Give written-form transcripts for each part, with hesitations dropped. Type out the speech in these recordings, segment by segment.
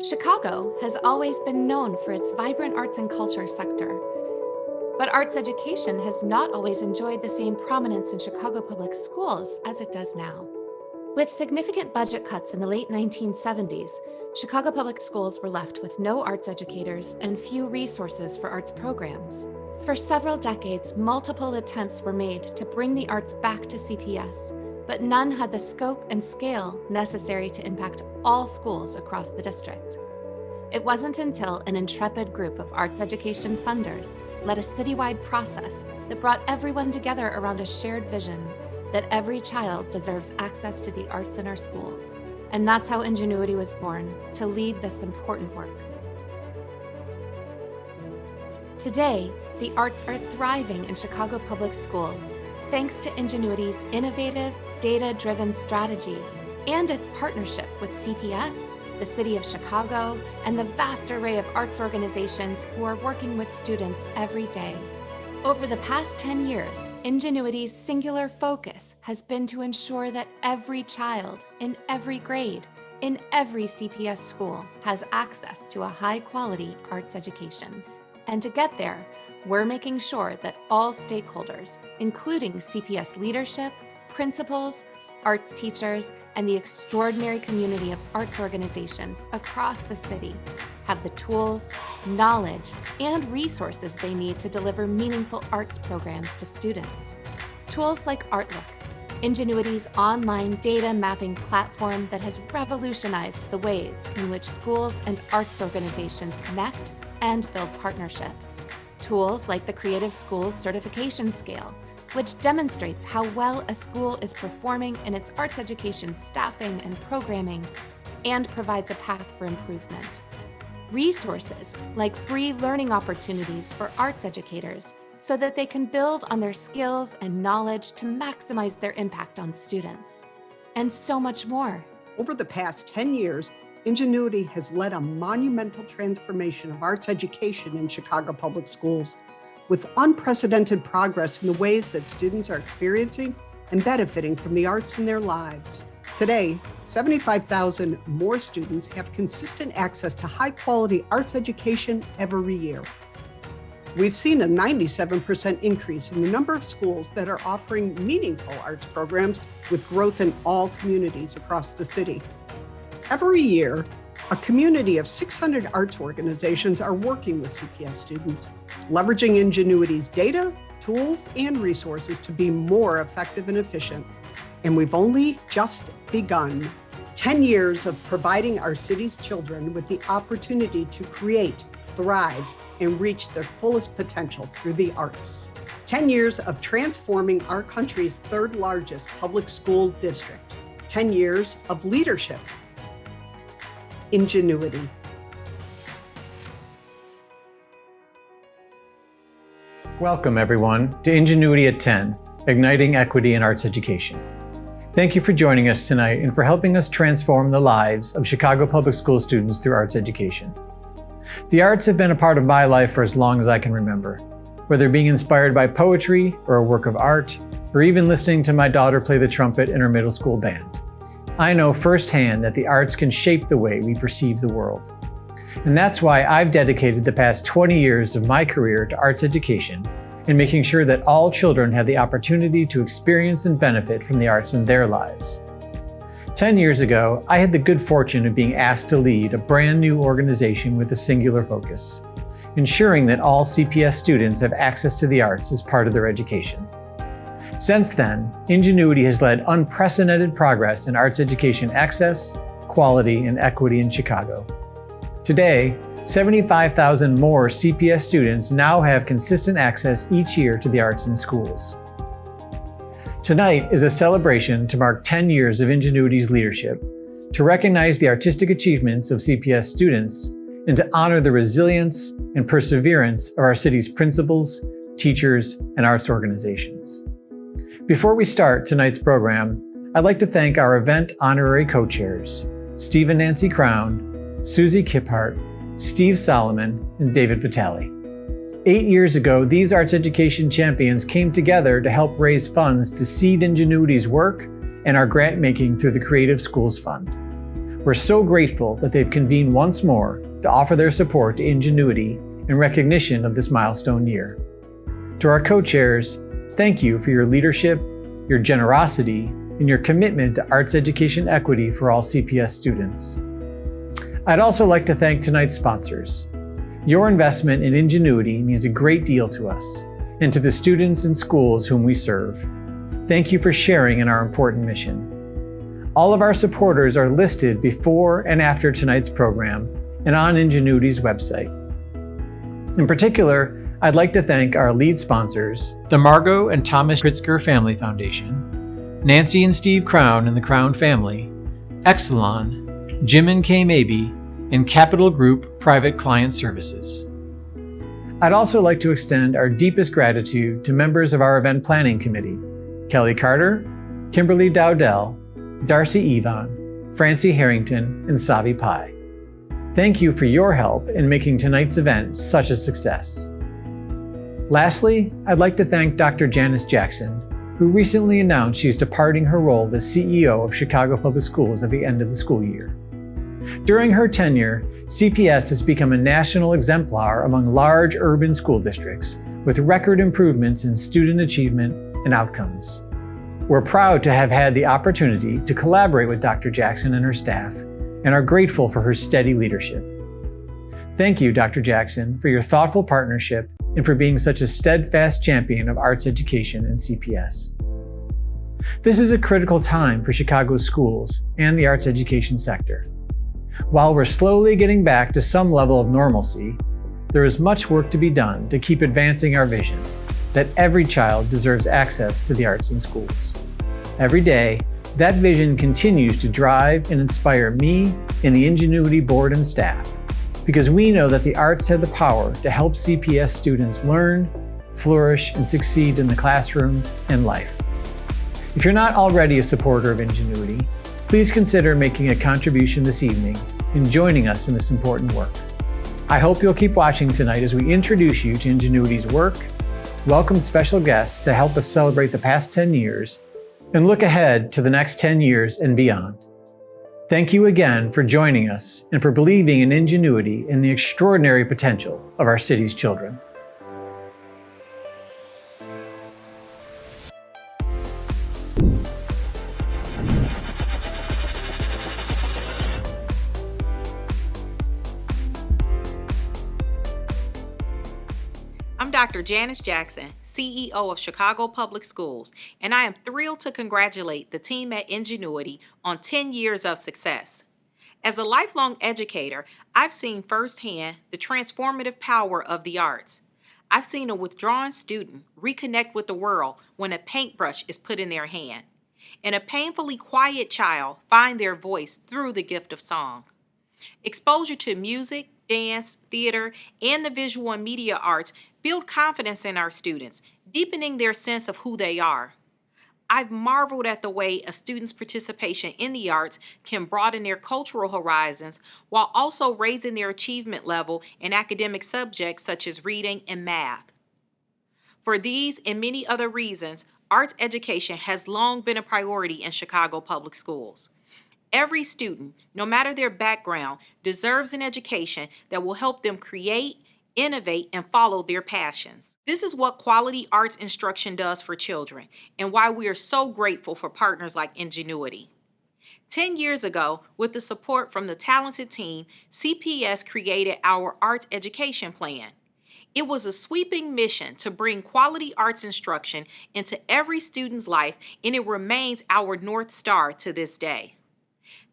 Chicago has always been known for its vibrant arts and culture sector, but arts education has not always enjoyed the same prominence in Chicago public schools as it does now. With significant budget cuts in the late 1970s, Chicago public schools were left with no arts educators and few resources for arts programs. For several decades, multiple attempts were made to bring the arts back to CPS, but none had the scope and scale necessary to impact all schools across the district. It wasn't until an intrepid group of arts education funders led a citywide process that brought everyone together around a shared vision that every child deserves access to the arts in our schools. And that's how Ingenuity was born, to lead this important work. Today, the arts are thriving in Chicago public schools, thanks to Ingenuity's innovative, data-driven strategies and its partnership with CPS, the City of Chicago, and the vast array of arts organizations who are working with students every day. Over the past 10 years, Ingenuity's singular focus has been to ensure that every child in every grade, in every CPS school, has access to a high-quality arts education. And to get there, we're making sure that all stakeholders, including CPS leadership, principals, arts teachers, and the extraordinary community of arts organizations across the city, have the tools, knowledge, and resources they need to deliver meaningful arts programs to students. Tools like Artlook, Ingenuity's online data mapping platform that has revolutionized the ways in which schools and arts organizations connect and build partnerships. Tools like the Creative Schools Certification Scale, which demonstrates how well a school is performing in its arts education staffing and programming, and provides a path for improvement. Resources like free learning opportunities for arts educators so that they can build on their skills and knowledge to maximize their impact on students. And so much more. Over the past 10 years, Ingenuity has led a monumental transformation of arts education in Chicago public schools, with unprecedented progress in the ways that students are experiencing and benefiting from the arts in their lives. Today, 75,000 more students have consistent access to high-quality arts education every year. We've seen a 97% increase in the number of schools that are offering meaningful arts programs, with growth in all communities across the city. Every year, a community of 600 arts organizations are working with CPS students, leveraging Ingenuity's data, tools, and resources to be more effective and efficient. And we've only just begun. 10 years of providing our city's children with the opportunity to create, thrive, and reach their fullest potential through the arts. 10 years of transforming our country's third largest public school district. 10 years of leadership. Ingenuity. Welcome, everyone, to Ingenuity at 10, Igniting Equity in Arts Education. Thank you for joining us tonight and for helping us transform the lives of Chicago public school students through arts education. The arts have been a part of my life for as long as I can remember, whether being inspired by poetry or a work of art, or even listening to my daughter play the trumpet in her middle school band. I know firsthand that the arts can shape the way we perceive the world. And that's why I've dedicated the past 20 years of my career to arts education and making sure that all children have the opportunity to experience and benefit from the arts in their lives. 10 years ago, I had the good fortune of being asked to lead a brand new organization with a singular focus, ensuring that all CPS students have access to the arts as part of their education. Since then, Ingenuity has led unprecedented progress in arts education access, quality, and equity in Chicago. Today, 75,000 more CPS students now have consistent access each year to the arts in schools. Tonight is a celebration to mark 10 years of Ingenuity's leadership, to recognize the artistic achievements of CPS students, and to honor the resilience and perseverance of our city's principals, teachers, and arts organizations. Before we start tonight's program, I'd like to thank our event honorary co-chairs, Steve and Nancy Crown, Susie Kiphart, Steve Solomon, and David Vitale. 8 years ago, these arts education champions came together to help raise funds to seed Ingenuity's work and our grant making through the Creative Schools Fund. We're so grateful that they've convened once more to offer their support to Ingenuity in recognition of this milestone year. To our co-chairs, thank you for your leadership, your generosity, and your commitment to arts education equity for all CPS students. I'd also like to thank tonight's sponsors. Your investment in Ingenuity means a great deal to us and to the students and schools whom we serve. Thank you for sharing in our important mission. All of our supporters are listed before and after tonight's program and on Ingenuity's website. In particular, I'd like to thank our lead sponsors, the Margot and Thomas Pritzker Family Foundation, Nancy and Steve Crown and the Crown family, Exelon, Jim and Kay Mabey, and Capital Group Private Client Services. I'd also like to extend our deepest gratitude to members of our event planning committee, Kelly Carter, Kimberly Dowdell, Darcy Evon, Francie Harrington, and Savi Pai. Thank you for your help in making tonight's event such a success. Lastly, I'd like to thank Dr. Janice Jackson, who recently announced she's departing her role as CEO of Chicago Public Schools at the end of the school year. During her tenure, CPS has become a national exemplar among large urban school districts with record improvements in student achievement and outcomes. We're proud to have had the opportunity to collaborate with Dr. Jackson and her staff and are grateful for her steady leadership. Thank you, Dr. Jackson, for your thoughtful partnership and for being such a steadfast champion of arts education and CPS. This is a critical time for Chicago's schools and the arts education sector. While we're slowly getting back to some level of normalcy, there is much work to be done to keep advancing our vision that every child deserves access to the arts in schools. Every day, that vision continues to drive and inspire me and the Ingenuity board and staff, because we know that the arts have the power to help CPS students learn, flourish, and succeed in the classroom and life. If you're not already a supporter of Ingenuity, please consider making a contribution this evening and joining us in this important work. I hope you'll keep watching tonight as we introduce you to Ingenuity's work, welcome special guests to help us celebrate the past 10 years, and look ahead to the next 10 years and beyond. Thank you again for joining us and for believing in Ingenuity and the extraordinary potential of our city's children. I'm Dr. Janice Jackson, CEO of Chicago Public Schools, and I am thrilled to congratulate the team at Ingenuity on 10 years of success. As a lifelong educator, I've seen firsthand the transformative power of the arts. I've seen a withdrawn student reconnect with the world when a paintbrush is put in their hand, and a painfully quiet child find their voice through the gift of song. Exposure to music, dance, theater, and the visual and media arts build confidence in our students, deepening their sense of who they are. I've marveled at the way a student's participation in the arts can broaden their cultural horizons while also raising their achievement level in academic subjects such as reading and math. For these and many other reasons, arts education has long been a priority in Chicago Public Schools. Every student, no matter their background, deserves an education that will help them create, innovate, and follow their passions. This is what quality arts instruction does for children, and why we are so grateful for partners like Ingenuity. 10 years ago, with the support from the talented team, CPS created our arts education plan. It was a sweeping mission to bring quality arts instruction into every student's life, and it remains our North Star to this day.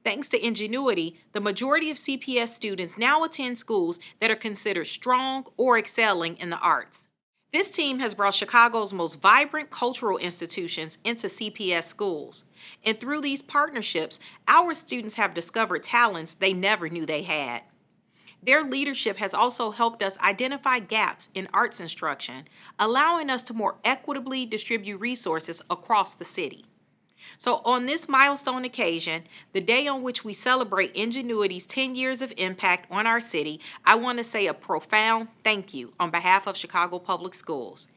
Thanks to Ingenuity, the majority of CPS students now attend schools that are considered strong or excelling in the arts. This team has brought Chicago's most vibrant cultural institutions into CPS schools. And through these partnerships, our students have discovered talents they never knew they had. Their leadership has also helped us identify gaps in arts instruction, allowing us to more equitably distribute resources across the city. So on this milestone occasion, the day on which we celebrate Ingenuity's 10 years of impact on our city, I want to say a profound thank you on behalf of Chicago Public Schools.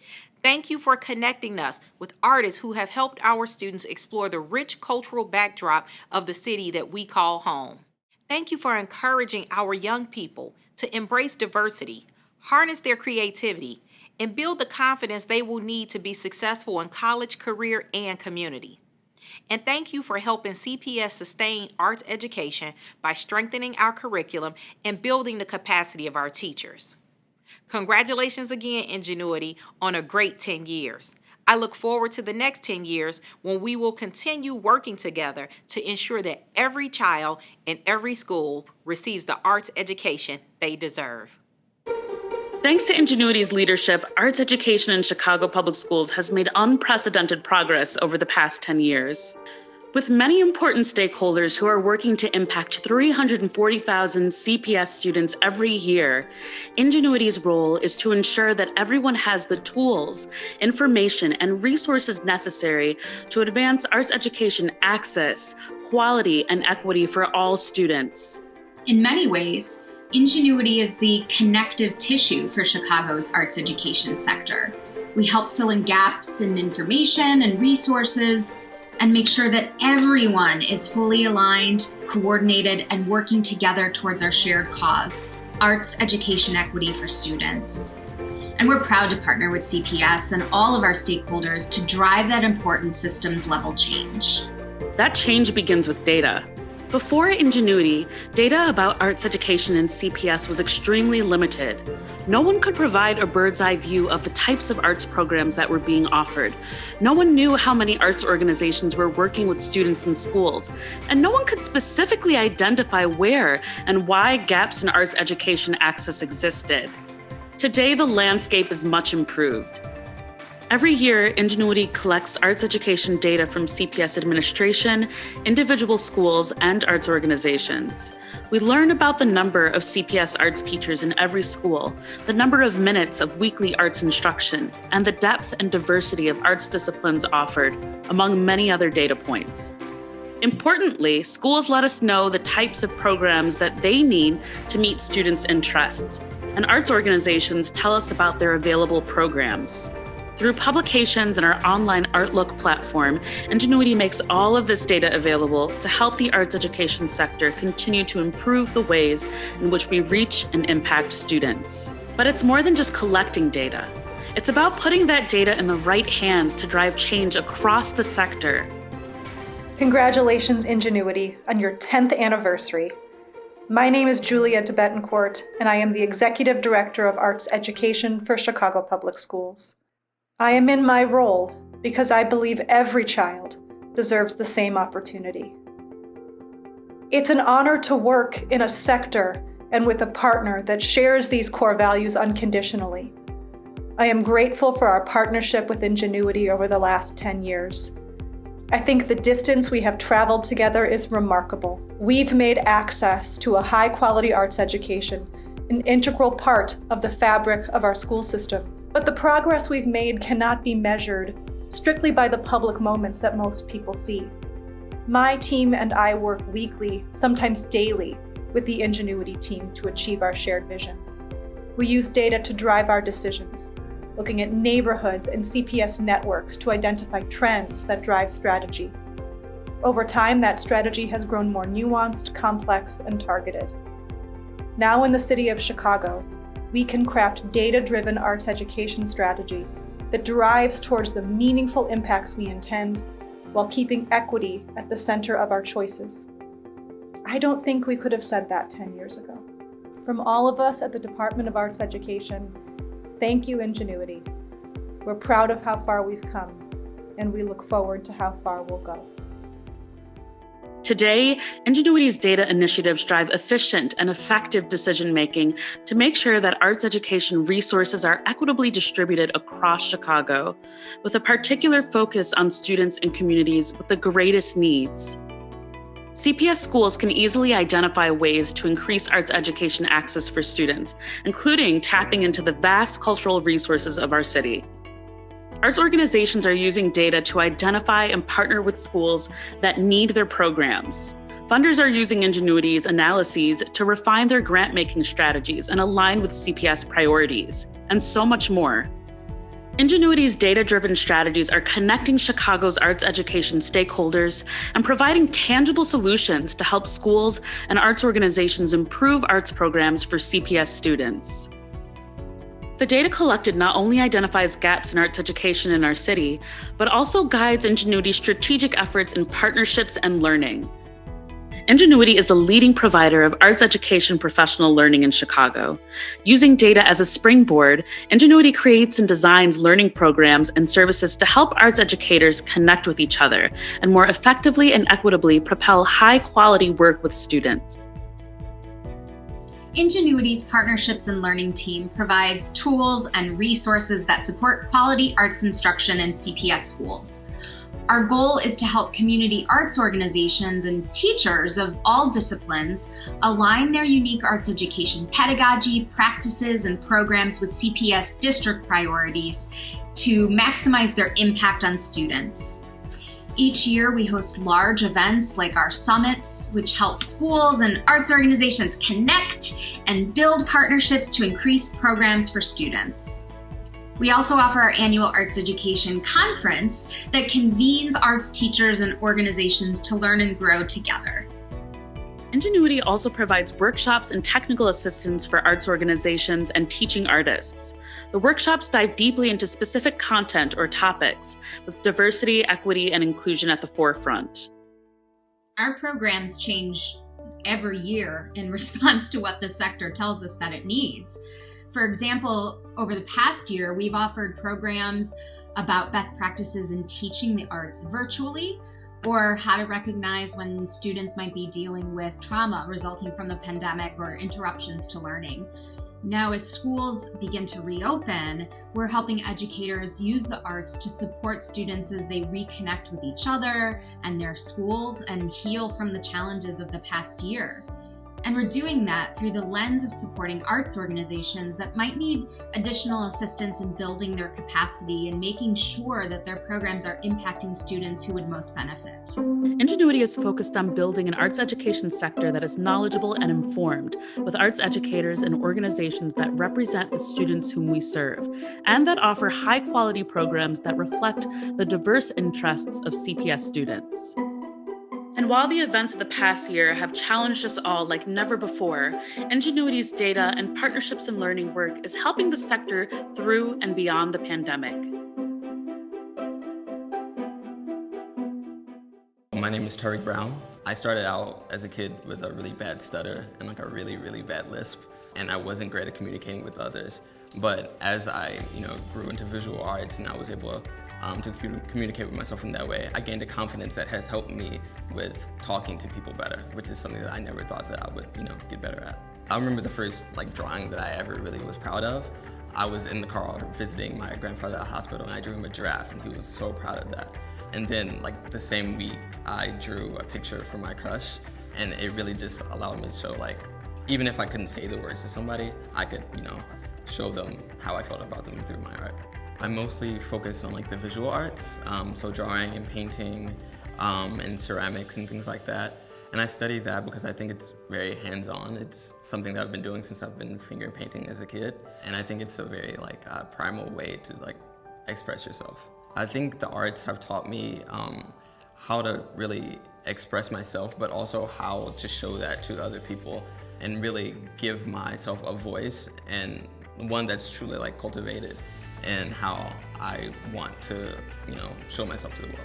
Thank you for connecting us with artists who have helped our students explore the rich cultural backdrop of the city that we call home. Thank you for encouraging our young people to embrace diversity, harness their creativity, and build the confidence they will need to be successful in college, career, and community. And thank you for helping CPS sustain arts education by strengthening our curriculum and building the capacity of our teachers. Congratulations again, Ingenuity, on a great 10 years. I look forward to the next 10 years when we will continue working together to ensure that every child in every school receives the arts education they deserve. Thanks to Ingenuity's leadership, arts education in Chicago Public Schools has made unprecedented progress over the past 10 years. With many important stakeholders who are working to impact 340,000 CPS students every year, Ingenuity's role is to ensure that everyone has the tools, information, and resources necessary to advance arts education access, quality, and equity for all students. In many ways, Ingenuity is the connective tissue for Chicago's arts education sector. We help fill in gaps in information and resources and make sure that everyone is fully aligned, coordinated, and working together towards our shared cause, arts education equity for students. And we're proud to partner with CPS and all of our stakeholders to drive that important systems level change. That change begins with data. Before Ingenuity, data about arts education in CPS was extremely limited. No one could provide a bird's eye view of the types of arts programs that were being offered. No one knew how many arts organizations were working with students in schools, and no one could specifically identify where and why gaps in arts education access existed. Today, the landscape is much improved. Every year, Ingenuity collects arts education data from CPS administration, individual schools, and arts organizations. We learn about the number of CPS arts teachers in every school, the number of minutes of weekly arts instruction, and the depth and diversity of arts disciplines offered, among many other data points. Importantly, schools let us know the types of programs that they need to meet students' interests, and arts organizations tell us about their available programs. Through publications and our online Artlook platform, Ingenuity makes all of this data available to help the arts education sector continue to improve the ways in which we reach and impact students. But it's more than just collecting data. It's about putting that data in the right hands to drive change across the sector. Congratulations, Ingenuity, on your 10th anniversary. My name is Julia de Betancourt, and I am the Executive Director of Arts Education for Chicago Public Schools. I am in my role because I believe every child deserves the same opportunity. It's an honor to work in a sector and with a partner that shares these core values unconditionally. I am grateful for our partnership with Ingenuity over the last 10 years. I think the distance we have traveled together is remarkable. We've made access to a high-quality arts education an integral part of the fabric of our school system. But the progress we've made cannot be measured strictly by the public moments that most people see. My team and I work weekly, sometimes daily, with the Ingenuity team to achieve our shared vision. We use data to drive our decisions, looking at neighborhoods and CPS networks to identify trends that drive strategy. Over time, that strategy has grown more nuanced, complex, and targeted. Now in the city of Chicago, we can craft data-driven arts education strategy that drives towards the meaningful impacts we intend while keeping equity at the center of our choices. I don't think we could have said that 10 years ago. From all of us at the Department of Arts Education, thank you, Ingenuity. We're proud of how far we've come, and we look forward to how far we'll go. Today, Ingenuity's data initiatives drive efficient and effective decision-making to make sure that arts education resources are equitably distributed across Chicago, with a particular focus on students and communities with the greatest needs. CPS schools can easily identify ways to increase arts education access for students, including tapping into the vast cultural resources of our city. Arts organizations are using data to identify and partner with schools that need their programs. Funders are using Ingenuity's analyses to refine their grant-making strategies and align with CPS priorities, and so much more. Ingenuity's data-driven strategies are connecting Chicago's arts education stakeholders and providing tangible solutions to help schools and arts organizations improve arts programs for CPS students. The data collected not only identifies gaps in arts education in our city, but also guides Ingenuity's strategic efforts in partnerships and learning. Ingenuity is the leading provider of arts education professional learning in Chicago. Using data as a springboard, Ingenuity creates and designs learning programs and services to help arts educators connect with each other and more effectively and equitably propel high-quality work with students. Ingenuity's Partnerships and Learning team provides tools and resources that support quality arts instruction in CPS schools. Our goal is to help community arts organizations and teachers of all disciplines align their unique arts education pedagogy, practices, and programs with CPS district priorities to maximize their impact on students. Each year, we host large events like our summits, which help schools and arts organizations connect and build partnerships to increase programs for students. We also offer our annual Arts Education Conference that convenes arts teachers and organizations to learn and grow together. Ingenuity also provides workshops and technical assistance for arts organizations and teaching artists. The workshops dive deeply into specific content or topics, with diversity, equity, and inclusion at the forefront. Our programs change every year in response to what the sector tells us that it needs. For example, over the past year, we've offered programs about best practices in teaching the arts virtually, or how to recognize when students might be dealing with trauma resulting from the pandemic or interruptions to learning. Now, as schools begin to reopen, we're helping educators use the arts to support students as they reconnect with each other and their schools and heal from the challenges of the past year. And we're doing that through the lens of supporting arts organizations that might need additional assistance in building their capacity and making sure that their programs are impacting students who would most benefit. Ingenuity is focused on building an arts education sector that is knowledgeable and informed, with arts educators and organizations that represent the students whom we serve, and that offer high-quality programs that reflect the diverse interests of CPS students. And while the events of the past year have challenged us all like never before, Ingenuity's data and partnerships and learning work is helping the sector through and beyond the pandemic. My name is Tariq Brown. I started out as a kid with a really bad stutter and like a really, really bad lisp, and I wasn't great at communicating with others. But as I, grew into visual arts and I was able to communicate with myself in that way, I gained a confidence that has helped me with talking to people better, which is something that I never thought that I would, get better at. I remember the first drawing that I ever really was proud of. I was in the car visiting my grandfather at the hospital, and I drew him a giraffe, and he was so proud of that. And then the same week, I drew a picture for my crush, and it really just allowed me to show even if I couldn't say the words to somebody, I could, show them how I felt about them through my art. I mostly focus on the visual arts, so drawing and painting and ceramics and things like that. And I study that because I think it's very hands-on. It's something that I've been doing since I've been finger painting as a kid. And I think it's a very primal way to express yourself. I think the arts have taught me how to really express myself, but also how to show that to other people and really give myself a voice, and one that's truly cultivated, and how I want to, show myself to the world.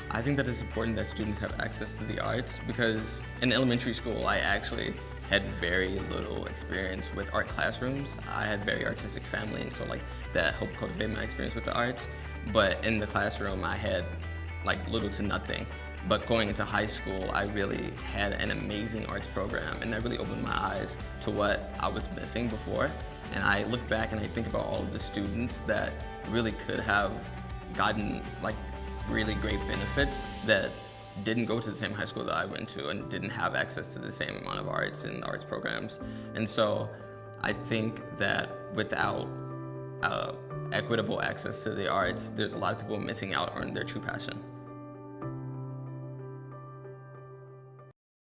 I think that it's important that students have access to the arts, because in elementary school, I actually had very little experience with art classrooms. I had a very artistic family, and so that helped cultivate my experience with the arts. But in the classroom, I had little to nothing. But going into high school, I really had an amazing arts program, and that really opened my eyes to what I was missing before. And I look back and I think about all of the students that really could have gotten really great benefits that didn't go to the same high school that I went to and didn't have access to the same amount of arts and arts programs. And so I think that without equitable access to the arts, there's a lot of people missing out on their true passion.